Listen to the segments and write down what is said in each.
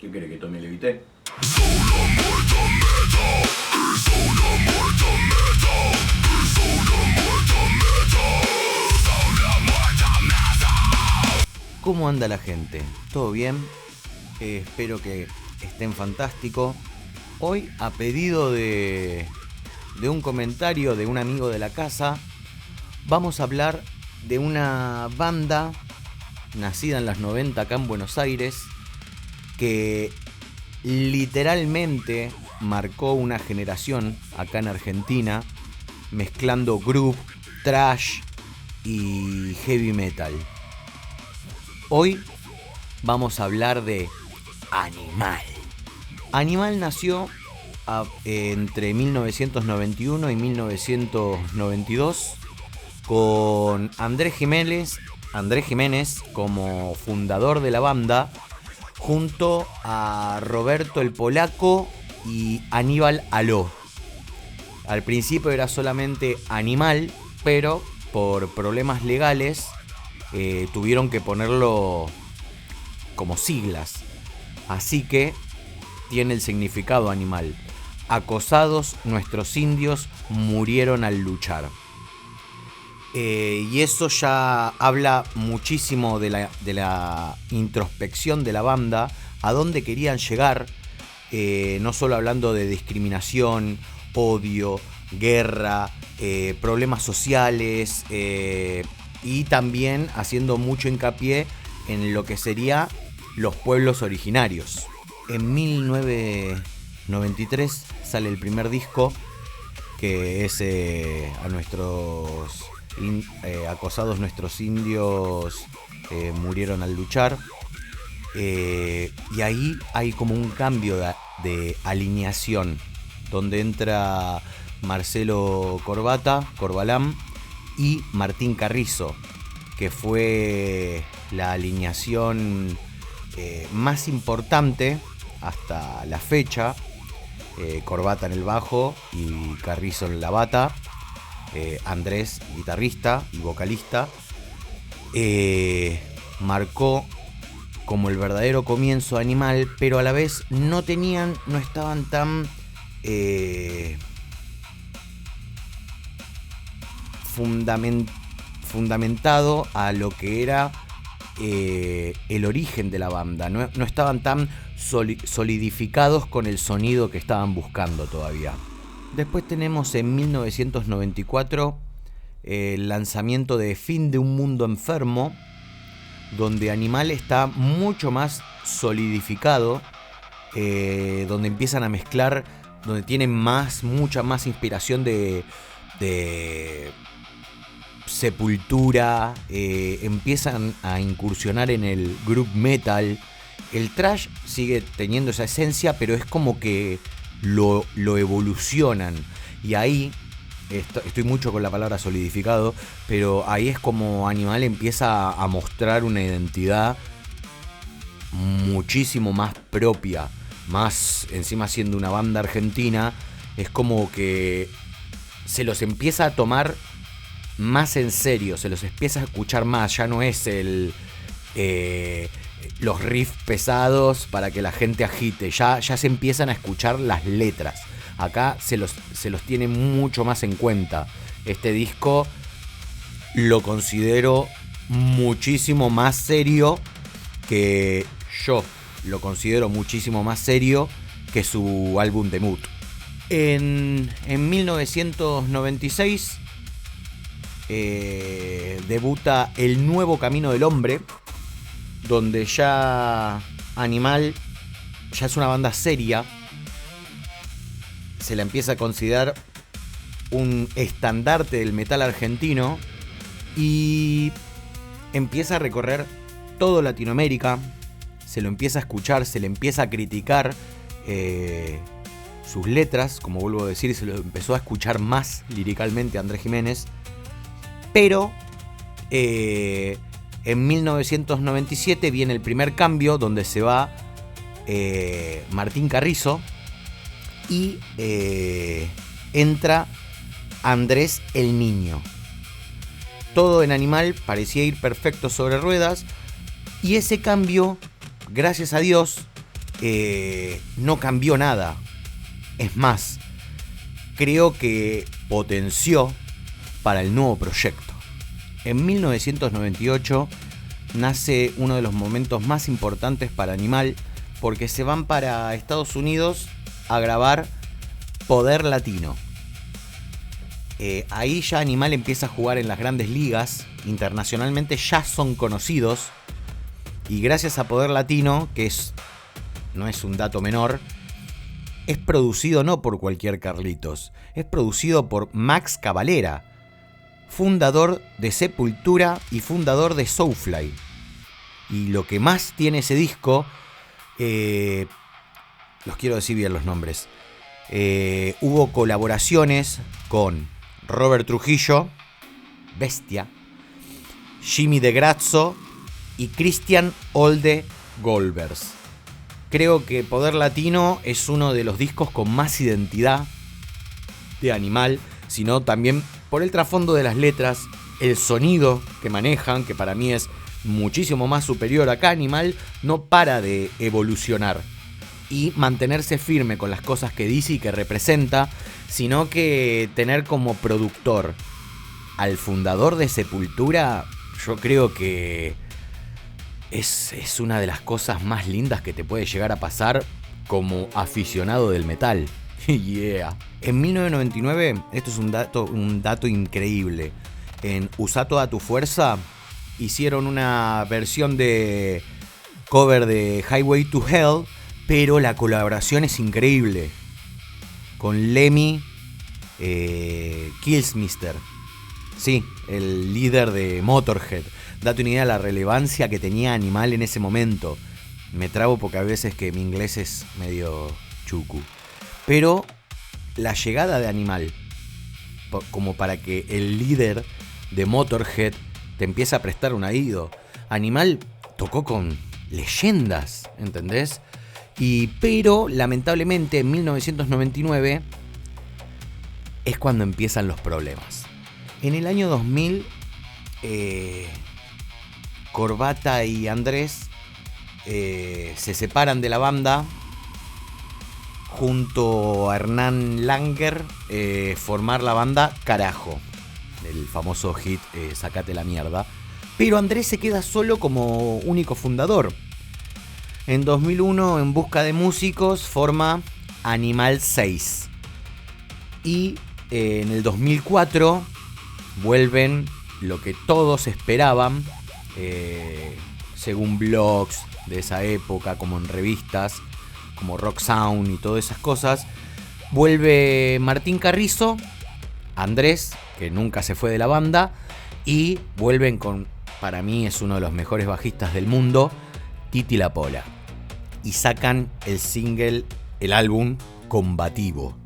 ¿Qué quiere que tome Levité? ¿Cómo anda la gente? ¿Todo bien? Espero que estén fantástico. Hoy, a pedido de un comentario de un amigo de la casa, vamos a hablar de una banda nacida en los 90 acá en Buenos Aires, que literalmente marcó una generación acá en Argentina, mezclando groove, thrash y heavy metal. Hoy vamos a hablar de Animal. Animal nació entre 1991 y 1992 con Andrés Jiménez como fundador de la banda, junto a Roberto el Polaco y Aníbal Aló. Al principio era solamente Animal, pero por problemas legales tuvieron que ponerlo como siglas. Así que tiene el significado Animal. Acosados nuestros indios murieron al luchar. Y eso ya habla muchísimo de la introspección de la banda, a dónde querían llegar, no solo hablando de discriminación, odio, guerra, problemas sociales, y también haciendo mucho hincapié en lo que sería los pueblos originarios. En 1993 sale el primer disco, que es a nuestros acosados nuestros indios murieron al luchar, y ahí hay como un cambio de alineación, donde entra Marcelo Corbalán y Martín Carrizo, que fue la alineación más importante hasta la fecha. Corbata en el bajo y Carrizo en la bata, Andrés guitarrista y vocalista. Marcó como el verdadero comienzo de Animal, pero a la vez no estaban tan fundamentado a lo que era el origen de la banda. No estaban tan solidificados con el sonido que estaban buscando todavía. Después tenemos en 1994 el lanzamiento de Fin de un Mundo Enfermo, donde Animal está mucho más solidificado, donde empiezan a mezclar, donde tienen mucha más inspiración de Sepultura, empiezan a incursionar en el groove metal. El thrash sigue teniendo esa esencia, pero es como que lo evolucionan. Y ahí, estoy mucho con la palabra solidificado, pero ahí es como Animal empieza a mostrar una identidad muchísimo más propia. Más encima siendo una banda argentina, es como que se los empieza a tomar más en serio, se los empieza a escuchar más. Ya no es los riffs pesados para que la gente agite, ya se empiezan a escuchar las letras. Acá se los tiene mucho más en cuenta. Este disco lo considero muchísimo más serio que su álbum debut. En 1996 debuta El Nuevo Camino del Hombre, donde ya Animal ya es una banda seria, se la empieza a considerar un estandarte del metal argentino y empieza a recorrer todo Latinoamérica, se lo empieza a escuchar, se le empieza a criticar sus letras, como vuelvo a decir, se lo empezó a escuchar más líricamente a Andrés Jiménez, pero en 1997 viene el primer cambio, donde se va Martín Carrizo y entra Andrés el Niño. Todo en Animal parecía ir perfecto sobre ruedas, y ese cambio, gracias a Dios, no cambió nada. Es más, creo que potenció para el nuevo proyecto. En 1998 nace uno de los momentos más importantes para Animal, porque se van para Estados Unidos a grabar Poder Latino. Ahí ya Animal empieza a jugar en las grandes ligas, internacionalmente ya son conocidos, y gracias a Poder Latino, que no es un dato menor, es producido no por cualquier Carlitos, es producido por Max Cavalera, fundador de Sepultura y fundador de Soulfly. Y lo que más tiene ese disco, los quiero decir bien los nombres, hubo colaboraciones con Robert Trujillo, Bestia, Jimmy de Grazzo y Christian Olde Golbers. Creo que Poder Latino es uno de los discos con más identidad de Animal, sino también por el trasfondo de las letras, el sonido que manejan, que para mí es muchísimo más superior. Acá Animal no para de evolucionar y mantenerse firme con las cosas que dice y que representa, sino que tener como productor al fundador de Sepultura, yo creo que es una de las cosas más lindas que te puede llegar a pasar como aficionado del metal. Yeah. En 1999, esto es un dato increíble, en Usa Toda Tu Fuerza hicieron una versión de cover de Highway to Hell, pero la colaboración es increíble con Lemmy Kilmister, sí, el líder de Motorhead. Date una idea de la relevancia que tenía Animal en ese momento. Me trabo porque a veces que mi inglés es medio chucu. Pero la llegada de Animal, como para que el líder de Motorhead te empiece a prestar un oído. Animal tocó con leyendas, ¿entendés? Pero lamentablemente en 1999 es cuando empiezan los problemas. En el año 2000, Corbata y Andrés se separan de la banda. Junto a Hernán Langer, formar la banda Carajo, el famoso hit Sacate la mierda. Pero Andrés se queda solo como único fundador. En 2001, en busca de músicos, forma Animal 6. Y en el 2004 vuelven lo que todos esperaban, según blogs de esa época, como en revistas, como Rock Sound y todas esas cosas. Vuelve Martín Carrizo, Andrés, que nunca se fue de la banda, y vuelven con, para mí es uno de los mejores bajistas del mundo, Titi La Pola. Y sacan el single, el álbum Combativo.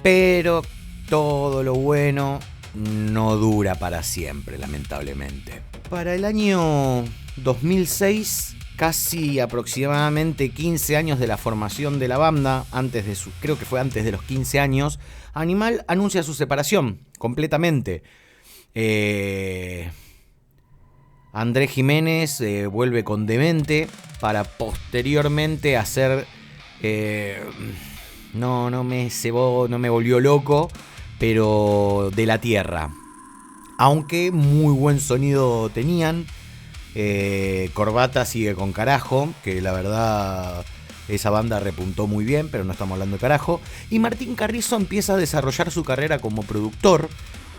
Pero todo lo bueno no dura para siempre, lamentablemente. Para el año 2006, casi aproximadamente 15 años de la formación de la banda, creo que fue antes de los 15 años, Animal anuncia su separación completamente. Andrés Jiménez vuelve con Demente para posteriormente hacer... no me cebó, no me volvió loco, pero De la Tierra. Aunque muy buen sonido tenían. Corbata sigue con Carajo, que la verdad esa banda repuntó muy bien, pero no estamos hablando de Carajo. Y Martín Carrizo empieza a desarrollar su carrera como productor,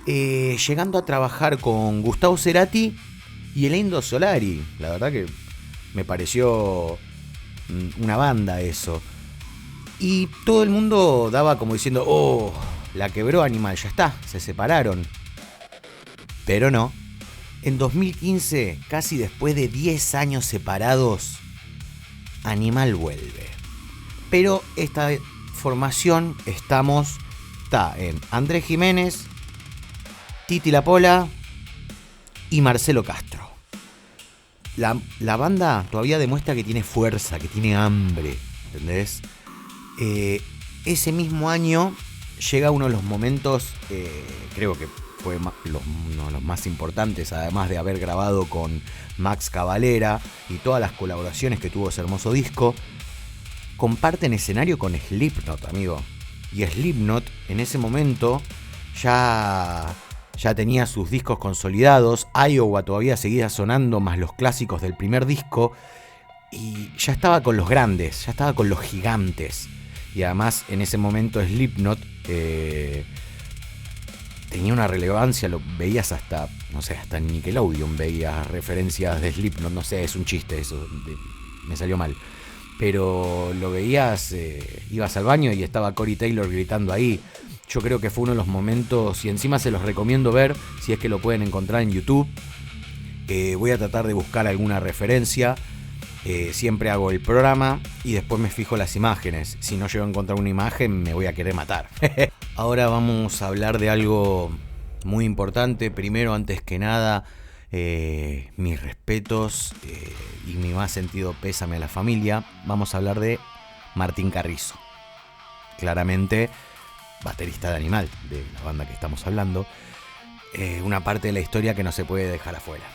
llegando a trabajar con Gustavo Cerati y el Indio Solari. La verdad que me pareció una banda eso. Y todo el mundo daba como diciendo, oh, la quebró Animal, ya está, se separaron. Pero no. En 2015, casi después de 10 años separados, Animal vuelve. Pero esta formación está en Andrés Jiménez, Titi La Pola y Marcelo Castro. La banda todavía demuestra que tiene fuerza, que tiene hambre, ¿entendés? Ese mismo año llega uno de los momentos, creo que fue uno de los más importantes, además de haber grabado con Max Cavalera y todas las colaboraciones que tuvo ese hermoso disco. comparten escenario con Slipknot, amigo. Y Slipknot en ese momento ya tenía sus discos consolidados. Iowa todavía seguía sonando, más los clásicos del primer disco. Y ya estaba con los grandes, ya estaba con los gigantes. Y además en ese momento Slipknot tenía una relevancia, lo veías hasta, no sé, hasta en Nickelodeon veías referencias de Slipknot, no sé, es un chiste eso, me salió mal. Pero lo veías, ibas al baño y estaba Corey Taylor gritando ahí. Yo creo que fue uno de los momentos, y encima se los recomiendo ver, si es que lo pueden encontrar en YouTube. Voy a tratar de buscar alguna referencia. Siempre hago el programa y después me fijo las imágenes. Si no llego a encontrar una imagen me voy a querer matar. Ahora vamos a hablar de algo muy importante. Primero, antes que nada, mis respetos y mi más sentido pésame a la familia. Vamos a hablar de Martín Carrizo. Claramente, baterista de Animal, de la banda que estamos hablando. Una parte de la historia que no se puede dejar afuera.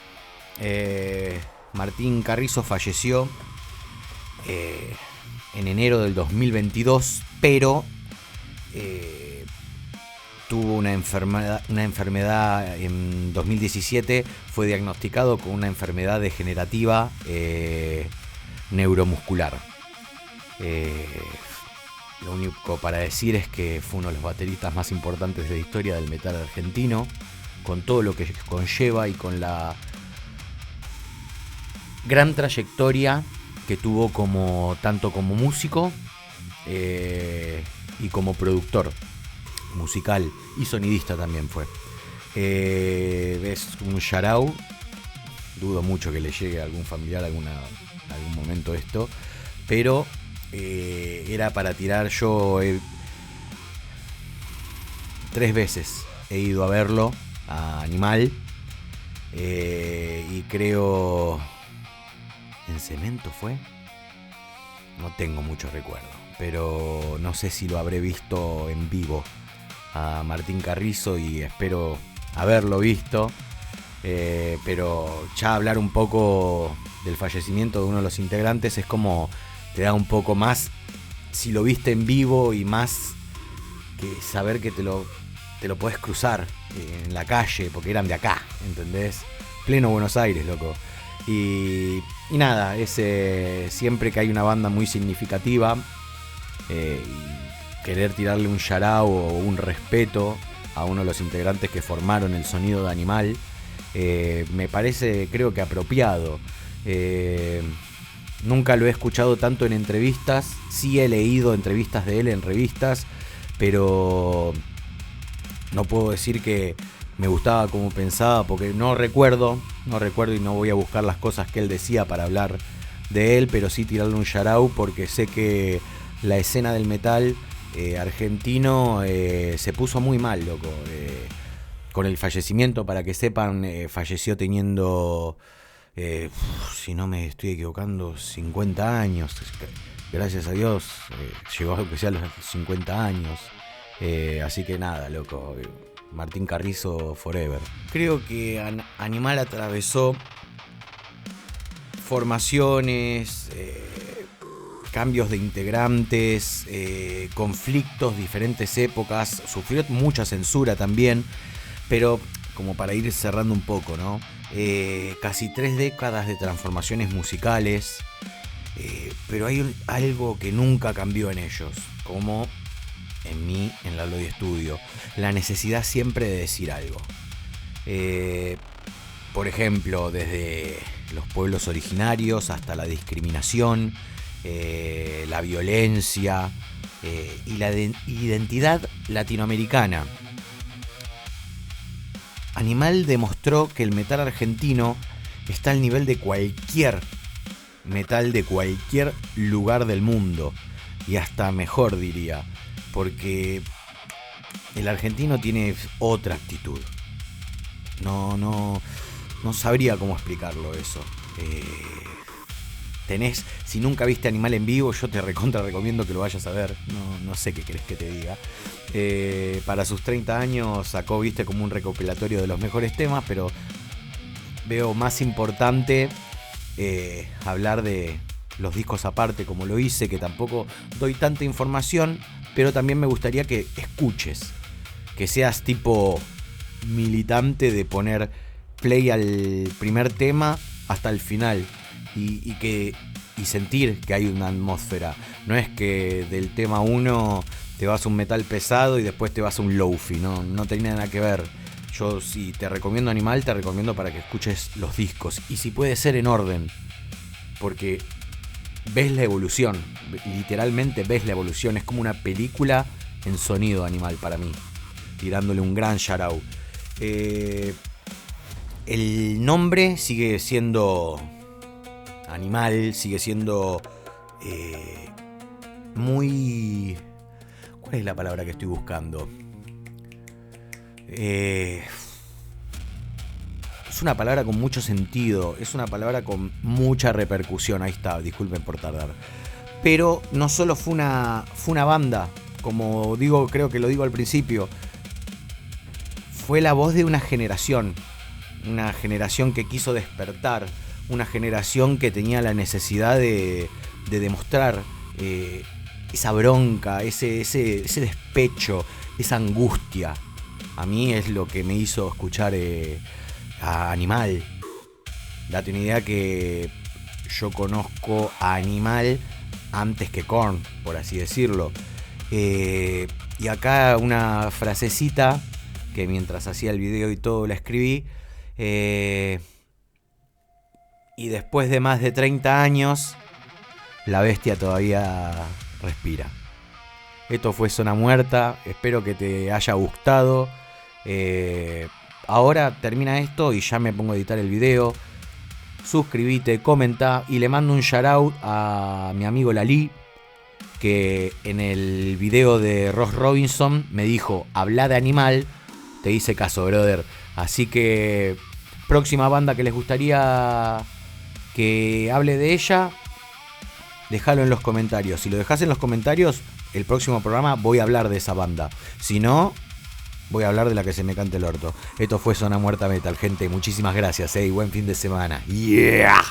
Martín Carrizo falleció en enero del 2022, pero tuvo una enfermedad en 2017, fue diagnosticado con una enfermedad degenerativa neuromuscular. Lo único para decir es que fue uno de los bateristas más importantes de la historia del metal argentino, con todo lo que conlleva y con la gran trayectoria que tuvo tanto como músico y como productor musical y sonidista también fue. Es un shout-out. Dudo mucho que le llegue a algún familiar algún momento esto, pero era para tirar. Yo 3 veces he ido a verlo a Animal y creo en Cemento fue, no tengo mucho recuerdo, pero no sé si lo habré visto en vivo a Martín Carrizo y espero haberlo visto, pero ya hablar un poco del fallecimiento de uno de los integrantes es como te da un poco más si lo viste en vivo y más que saber que te lo podés cruzar en la calle porque eran de acá, ¿entendés? Pleno Buenos Aires, loco. Y nada, siempre que hay una banda muy significativa, querer tirarle un shout-out o un respeto a uno de los integrantes que formaron el sonido de Animal, me parece, creo que apropiado. Nunca lo he escuchado tanto en entrevistas, sí he leído entrevistas de él en revistas, pero no puedo decir que me gustaba como pensaba porque no recuerdo y no voy a buscar las cosas que él decía para hablar de él, pero sí tirarle un shout-out porque sé que la escena del metal argentino se puso muy mal, loco. Con el fallecimiento, para que sepan, falleció teniendo, si no me estoy equivocando, 50 años. Gracias a Dios, llegó a que sea los 50 años. Así que nada, loco. Martín Carrizo forever. Creo que Animal atravesó formaciones, cambios de integrantes, conflictos, diferentes épocas, sufrió mucha censura también, pero como para ir cerrando un poco, ¿no? Casi 3 décadas de transformaciones musicales, pero hay algo que nunca cambió en ellos, como en mí, en la Lodi Studio, la necesidad siempre de decir algo. Por ejemplo, desde los pueblos originarios hasta la discriminación, la violencia y la identidad latinoamericana. Animal demostró que el metal argentino está al nivel de cualquier metal de cualquier lugar del mundo, y hasta mejor, diría, porque el argentino tiene otra actitud. No sabría cómo explicarlo eso. Si nunca viste Animal en vivo, yo te recomiendo que lo vayas a ver. No sé qué querés que te diga. Para sus 30 años sacó, viste, como un recopilatorio de los mejores temas, pero veo más importante hablar de los discos aparte como lo hice, que tampoco doy tanta información, pero también me gustaría que escuches, que seas tipo militante de poner play al primer tema hasta el final y sentir que hay una atmósfera. No es que del tema 1 te vas a un metal pesado y después te vas a un lofi, no tiene nada que ver. Yo si te recomiendo Animal, te recomiendo para que escuches los discos, y si puede ser en orden, porque ves la evolución, literalmente ves la evolución. Es como una película en sonido Animal para mí, tirándole un gran shout out. El nombre sigue siendo Animal, sigue siendo muy... ¿Cuál es la palabra que estoy buscando? Es una palabra con mucho sentido, es una palabra con mucha repercusión. Ahí está, disculpen por tardar. Pero no solo fue una banda, como digo, creo que lo digo al principio, fue la voz de una generación que quiso despertar, una generación que tenía la necesidad de demostrar esa bronca, ese despecho, esa angustia. A mí es lo que me hizo escuchar a Animal. Date una idea que yo conozco a Animal antes que Korn, por así decirlo. Y acá una frasecita que mientras hacía el video y todo la escribí. Y después de más de 30 años, la bestia todavía respira. Esto fue Zona Muerta, espero que te haya gustado. Ahora termina esto y ya me pongo a editar el video. Suscríbete, comenta, y le mando un shout out a mi amigo Lali, que en el video de Ross Robinson me dijo: habla de Animal. Te hice caso, brother. Así que próxima banda que les gustaría que hable de ella, déjalo en los comentarios. Si lo dejas en los comentarios, el próximo programa voy a hablar de esa banda. Si no, voy a hablar de la que se me cante el orto. Esto fue Zona Muerta Metal, gente. Muchísimas gracias, y buen fin de semana. Yeah.